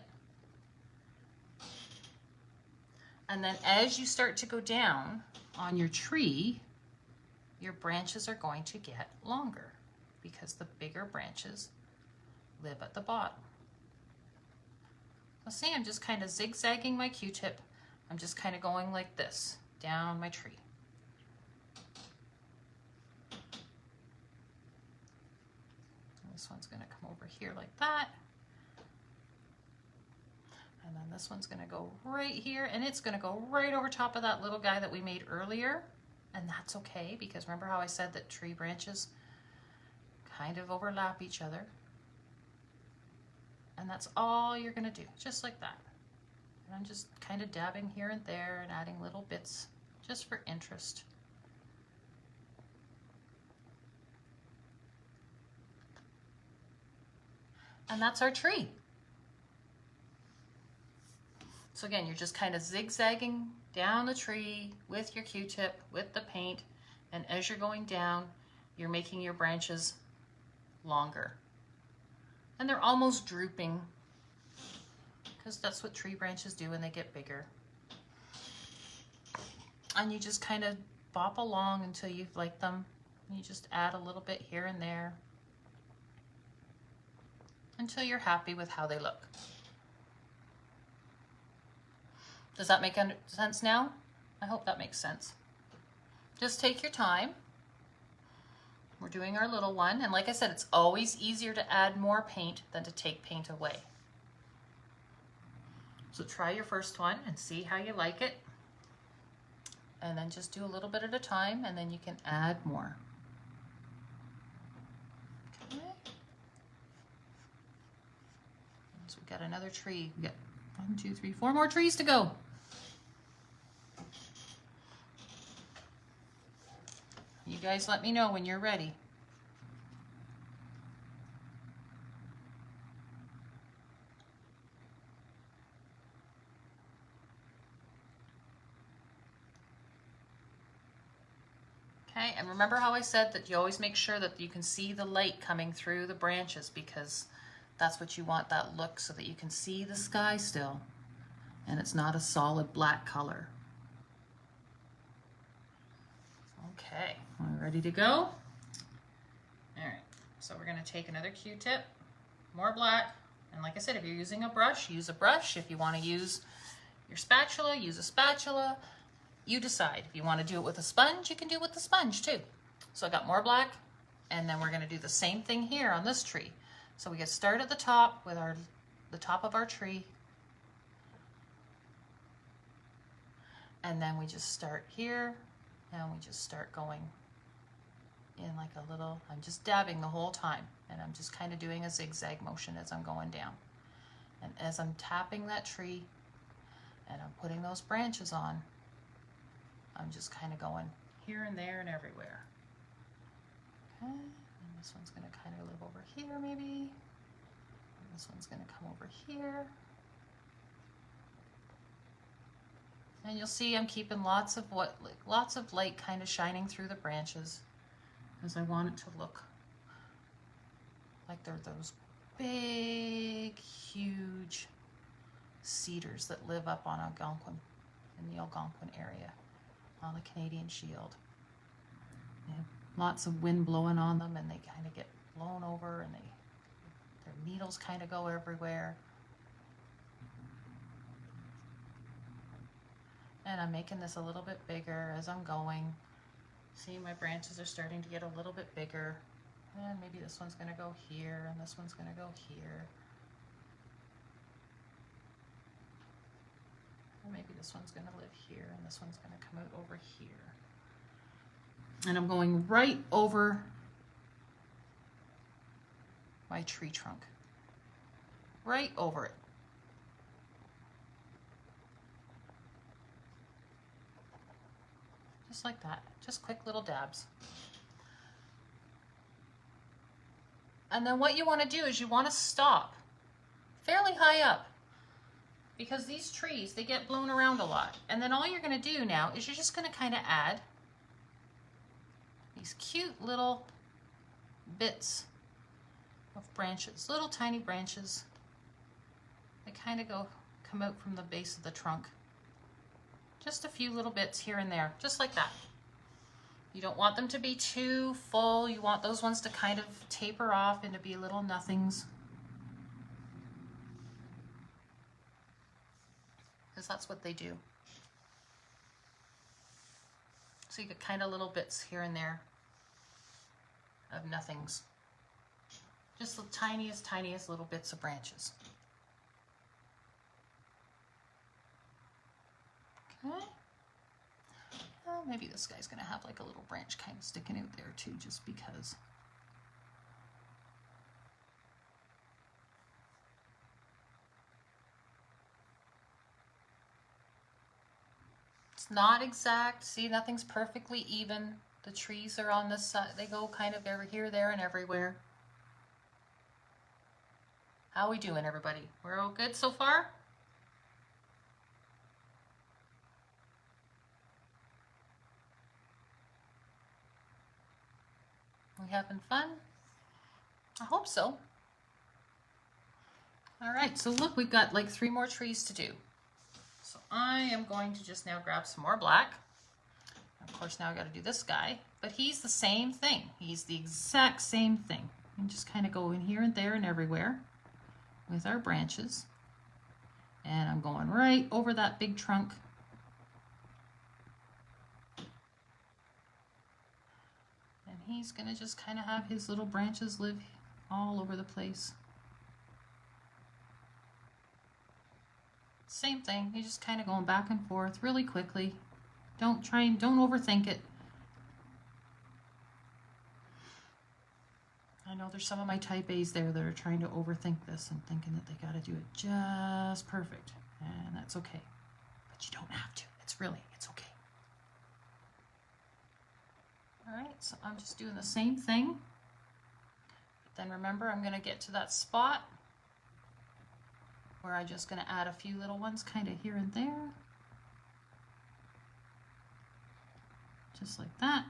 And then as you start to go down on your tree, your branches are going to get longer because the bigger branches live at the bottom. So see, I'm just kind of zigzagging my Q-tip. I'm just kind of going like this down my tree. And this one's going to come over here like that. And then this one's going to go right here, and it's going to go right over top of that little guy that we made earlier. And that's okay, because remember how I said that tree branches kind of overlap each other. And that's all you're gonna do, just like that. And I'm just kind of dabbing here and there and adding little bits just for interest. And that's our tree. So again, you're just kind of zigzagging down the tree with your Q-tip, with the paint, and as you're going down, you're making your branches longer. And they're almost drooping, because that's what tree branches do when they get bigger. And you just kind of bop along until you like them. You just add a little bit here and there until you're happy with how they look. Does that make sense now? I hope that makes sense. Just take your time. We're doing our little one, and like I said, it's always easier to add more paint than to take paint away. So try your first one and see how you like it. And then just do a little bit at a time, and then you can add more. Okay. So we've got another tree. We got 1, 2, 3, 4 more trees to go. You guys let me know when you're ready. Okay, and remember how I said that you always make sure that you can see the light coming through the branches, because that's what you want, that look, so that you can see the sky still and it's not a solid black color. Okay, we're ready to go. All right, so we're going to take another Q-tip, more black, and like I said, if you're using a brush, use a brush. If you want to use your spatula, use a spatula. You decide. If you want to do it with a sponge, you can do it with the sponge too. So I got more black, and then we're going to do the same thing here on this tree. So we get start at the top with the top of our tree, and then we just start here, and we just start going in like a little, I'm just dabbing the whole time, and I'm just kind of doing a zigzag motion as I'm going down. And as I'm tapping that tree and I'm putting those branches on, I'm just kind of going here and there and everywhere. Okay, and this one's going to kind of live over here maybe. And this one's going to come over here. And you'll see I'm keeping lots of light kind of shining through the branches, because I want it to look like they're those big, huge cedars that live up on Algonquin, in the Algonquin area, on the Canadian Shield. They have lots of wind blowing on them, and they kind of get blown over, and their needles kind of go everywhere. And I'm making this a little bit bigger as I'm going. See, my branches are starting to get a little bit bigger. And maybe this one's going to go here, and this one's going to go here. Or maybe this one's going to live here, and this one's going to come out over here. And I'm going right over my tree trunk. Right over it. Just like that, just quick little dabs. And then what you want to do is you want to stop fairly high up, because these trees, they get blown around a lot. And then all you're going to do now is you're just going to kind of add these cute little bits of branches, little tiny branches. They kind of come out from the base of the trunk. Just a few little bits here and there, just like that. You don't want them to be too full. You want those ones to kind of taper off and to be little nothings. Because that's what they do. So you get kind of little bits here and there of nothings. Just the tiniest, tiniest little bits of branches. Okay. Well, maybe this guy's going to have like a little branch kind of sticking out there too, just because. It's not exact. See, nothing's perfectly even. The trees are on this side. They go kind of over here, there, and everywhere. How we doing, everybody? We're all good so far? We having fun? I hope so. All right, so look, we've got like 3 more trees to do. So I am going to just now grab some more black. Of course, now I got to do this guy, but he's the same thing. He's the exact same thing. And just kind of go in here and there and everywhere with our branches. And I'm going right over that big trunk. And he's going to just kind of have his little branches live all over the place. Same thing, you're just kind of going back and forth really quickly. Don't overthink it. I know there's some of my type A's there that are trying to overthink this and thinking that they got to do it just perfect. And that's okay. But you don't have to. It's okay. All right, so I'm just doing the same thing. But then remember, I'm going to get to that spot where I'm just going to add a few little ones kind of here and there. Just like that.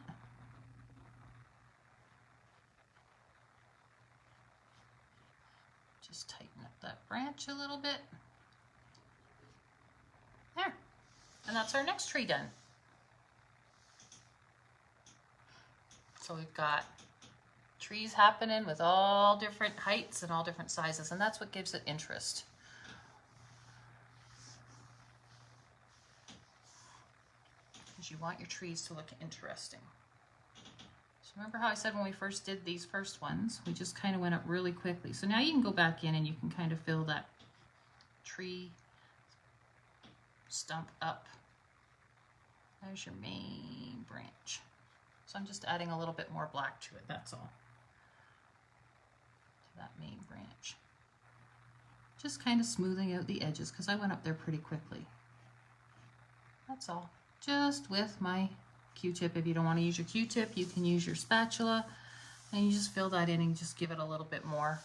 Just tighten up that branch a little bit. There. And that's our next tree done. So we've got trees happening with all different heights and all different sizes, and that's what gives it interest. Because you want your trees to look interesting. So remember how I said when we first did these first ones, we just kind of went up really quickly. So now you can go back in and you can kind of fill that tree stump up. There's your main branch. So I'm just adding a little bit more black to it, that's all. To that main branch. Just kind of smoothing out the edges because I went up there pretty quickly. That's all. Just with my Q-tip. If you don't want to use your Q-tip, you can use your spatula and you just fill that in and just give it a little bit more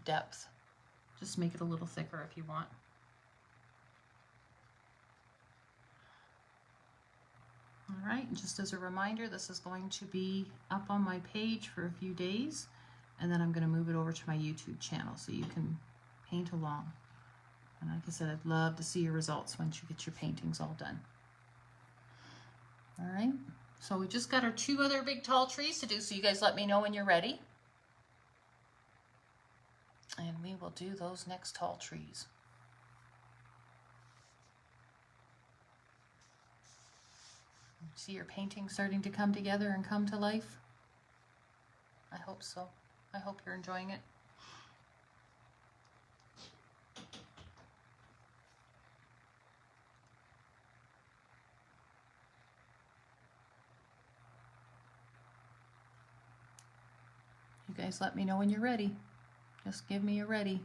depth. Just make it a little thicker if you want. All right, and just as a reminder, this is going to be up on my page for a few days, and then I'm going to move it over to my YouTube channel so you can paint along. And like I said, I'd love to see your results once you get your paintings all done. All right, so we just got our 2 other big tall trees to do, so you guys let me know when you're ready. And we will do those next tall trees. See your painting starting to come together and come to life? I hope so. I hope you're enjoying it. You guys let me know when you're ready. Just give me a ready.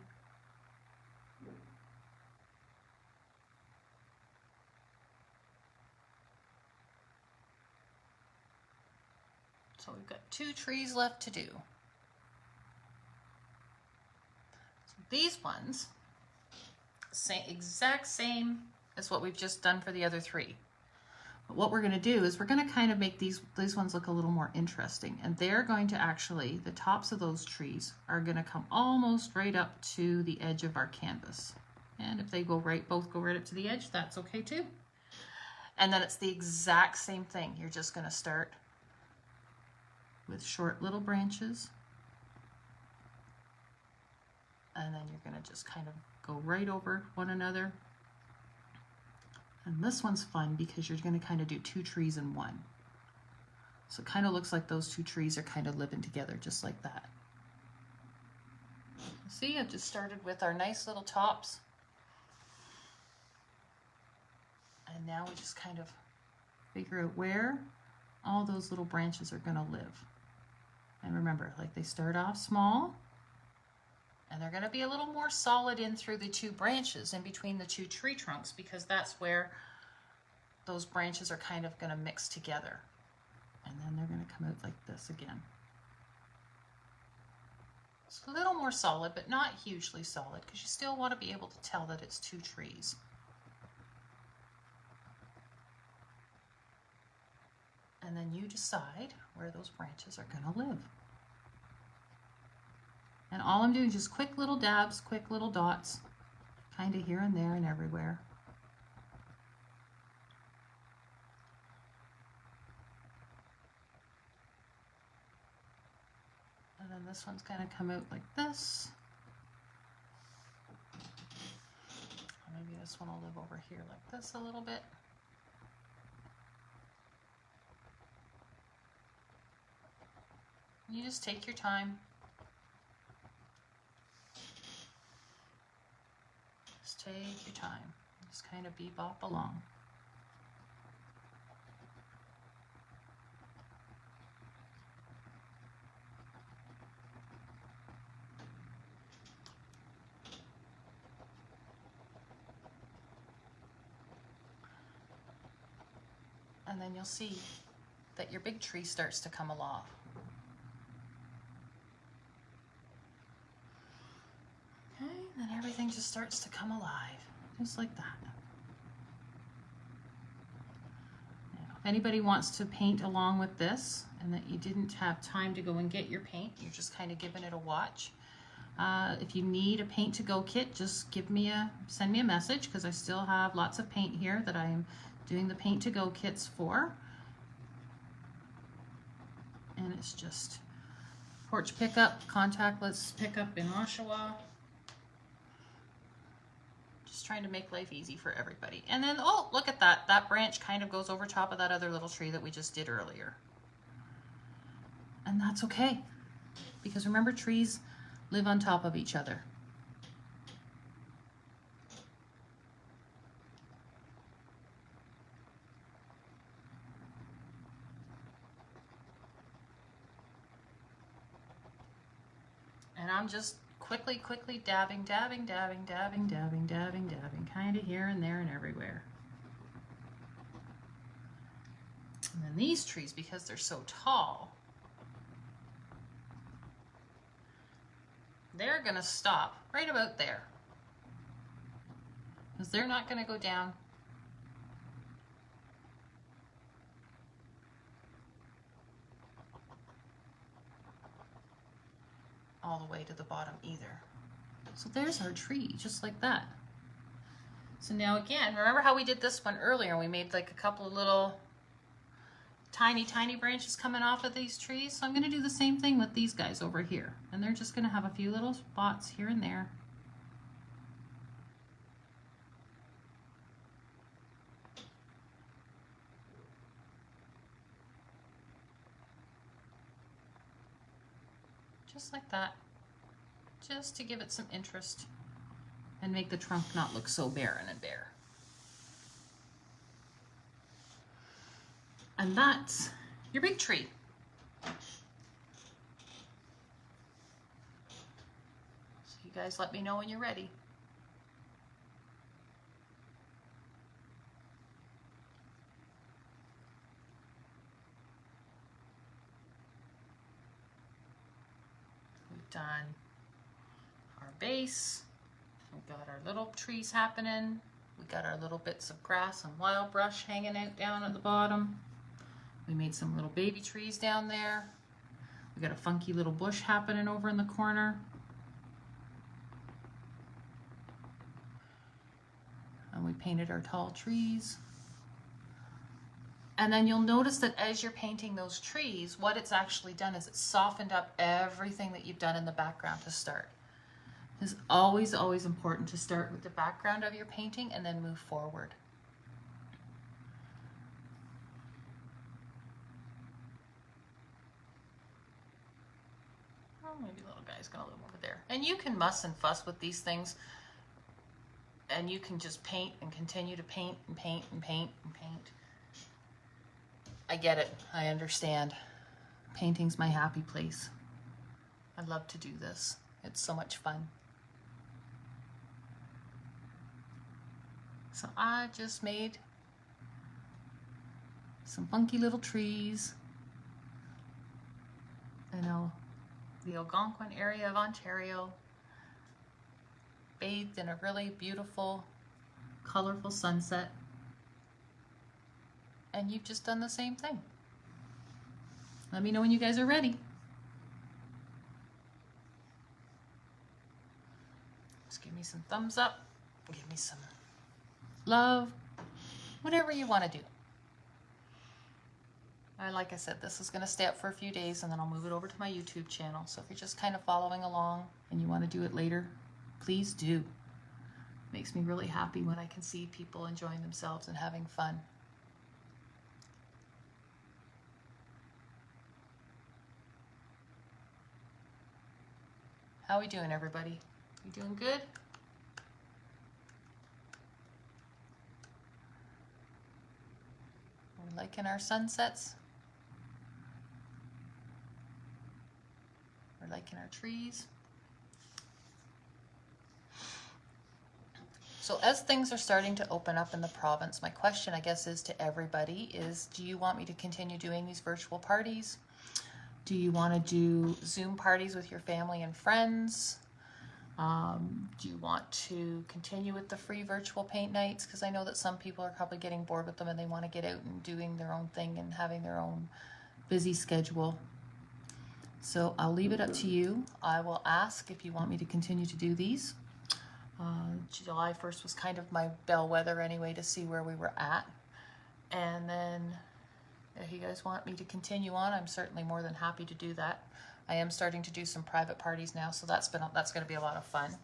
So we've got 2 trees left to do. So these ones, exact same as what we've just done for the other 3. But what we're going to do is we're going to kind of make these ones look a little more interesting. And they're going to actually, the tops of those trees are going to come almost right up to the edge of our canvas. And if they go right, both go right up to the edge, that's okay too. And then it's the exact same thing. You're just going to start with short little branches, and then you're going to just kind of go right over one another. And this one's fun because you're going to kind of do 2 trees in one. So it kind of looks like those 2 trees are kind of living together just like that. See, I've just started with our nice little tops. And now we just kind of figure out where all those little branches are going to live. And remember, like, they start off small, and they're going to be a little more solid in through the 2 branches in between the 2 tree trunks, because that's where those branches are kind of going to mix together. And then they're going to come out like this again. It's a little more solid, but not hugely solid, because you still want to be able to tell that it's two trees. And then you decide where those branches are going to live. And all I'm doing is just quick little dabs, quick little dots, kind of here and there and everywhere. And then this one's going to come out like this. Or maybe this one will live over here like this a little bit. You just take your time. Just take your time. Just kind of bebop along. And then you'll see that your big tree starts to come along. Okay, then everything just starts to come alive, just like that. Now, if anybody wants to paint along with this and that you didn't have time to go and get your paint, you're just kind of giving it a watch. If you need a paint to go kit, just send me a message, because I still have lots of paint here that I'm doing the paint to go kits for. And it's just porch pickup, contactless pickup in Oshawa. Just trying to make life easy for everybody. And then, oh, look at that. That branch kind of goes over top of that other little tree that we just did earlier. And that's okay, because remember, trees live on top of each other. And I'm just quickly dabbing, kind of here and there and everywhere. And then these trees, because they're so tall, they're gonna stop right about there, because they're not gonna go down all the way to the bottom either. So there's our tree, just like that. So now again, remember how we did this one earlier? We made like a couple of little tiny branches coming off of these trees. So I'm going to do the same thing with these guys over here. And they're just going to have a few little spots here and there. Just like that, just to give it some interest and make the trunk not look so barren and bare. And that's your big tree. So you guys let me know when you're ready. Done our base, we got our little trees happening, we got our little bits of grass and wild brush hanging out down at the bottom, we made some little baby trees down there, we got a funky little bush happening over in the corner, and we painted our tall trees. And then you'll notice that as you're painting those trees, what it's actually done is it's softened up everything that you've done in the background to start. It's always important to start with the background of your painting and then move forward. Oh, maybe little guy's gonna live over there. And you can muss and fuss with these things, and you can just paint and continue to paint and paint and paint and paint. I get it. I understand. Painting's my happy place. I love to do this. It's so much fun. So I just made Some funky little trees. I know, the Algonquin area of Ontario, bathed in a really beautiful, colorful sunset. And you've just done the same thing. Let me know when you guys are ready. Just give me some thumbs up, give me some love, whatever you want to do. Like I said, this is going to stay up for a few days and then I'll move it over to my YouTube channel. So if you're just kind of following along and you want to do it later, please do. It makes me really happy when I can see people enjoying themselves and having fun. How are we doing, everybody? You doing good? We're liking our sunsets. We're liking our trees. So as things are starting to open up in the province, my question, I guess, is to everybody is, do you want me to continue doing these virtual parties? Do you want to do Zoom parties with your family and friends? Do you want to continue with the free virtual paint nights? Because I know that some people are probably getting bored with them and they want to get out and doing their own thing and having their own busy schedule. So I'll leave it up to you. I will ask if you want me to continue to do these. July 1st was kind of my bellwether anyway to see where we were at. And then if you guys want me to continue on, I'm certainly more than happy to do that. I am starting to do some private parties now, so that's going to be a lot of fun.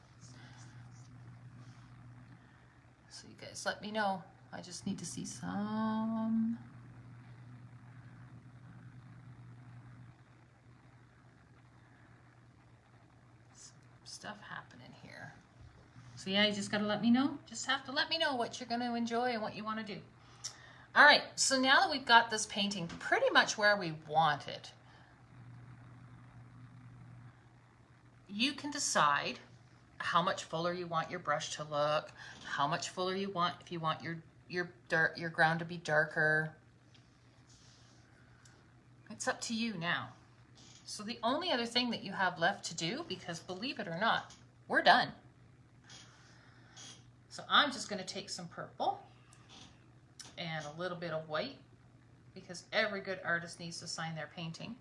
So you guys let me know. I just need to see some stuff happening here. So yeah, you just got to let me know. Just have to let me know what you're going to enjoy and what you want to do. All right, so now that we've got this painting pretty much where we want it, you can decide how much fuller you want your brush to look, how much fuller you want, if you want your ground to be darker. It's up to you now. So the only other thing that you have left to do, because believe it or not, we're done. So I'm just going to take some purple and a little bit of white, because every good artist needs to sign their painting.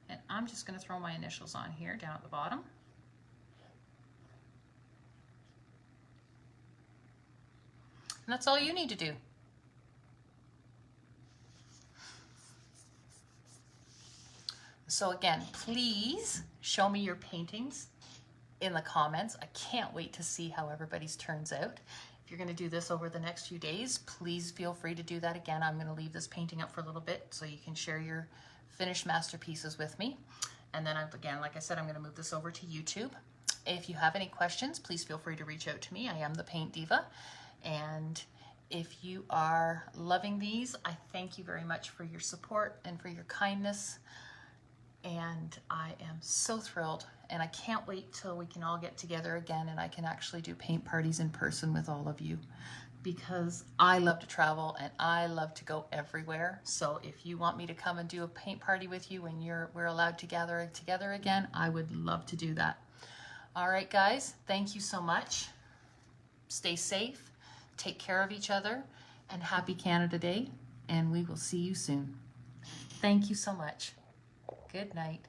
And I'm just going to throw my initials on here down at the bottom. And that's all you need to do. So again, please show me your paintings in the comments. I can't wait to see how everybody's turns out. If you're going to do this over the next few days, please feel free to do that again. I'm going to leave this painting up for a little bit so you can share your finished masterpieces with me. And then again, like I said, I'm going to move this over to YouTube. If you have any questions, please feel free to reach out to me. I am the Paint Diva. And if you are loving these, I thank you very much for your support and for your kindness. And I am so thrilled, and I can't wait till we can all get together again and I can actually do paint parties in person with all of you, because I love to travel and I love to go everywhere. So if you want me to come and do a paint party with you when we're allowed to gather together again, I would love to do that. All right, guys, thank you so much. Stay safe, take care of each other, and happy Canada Day, and we will see you soon. Thank you so much. Good night.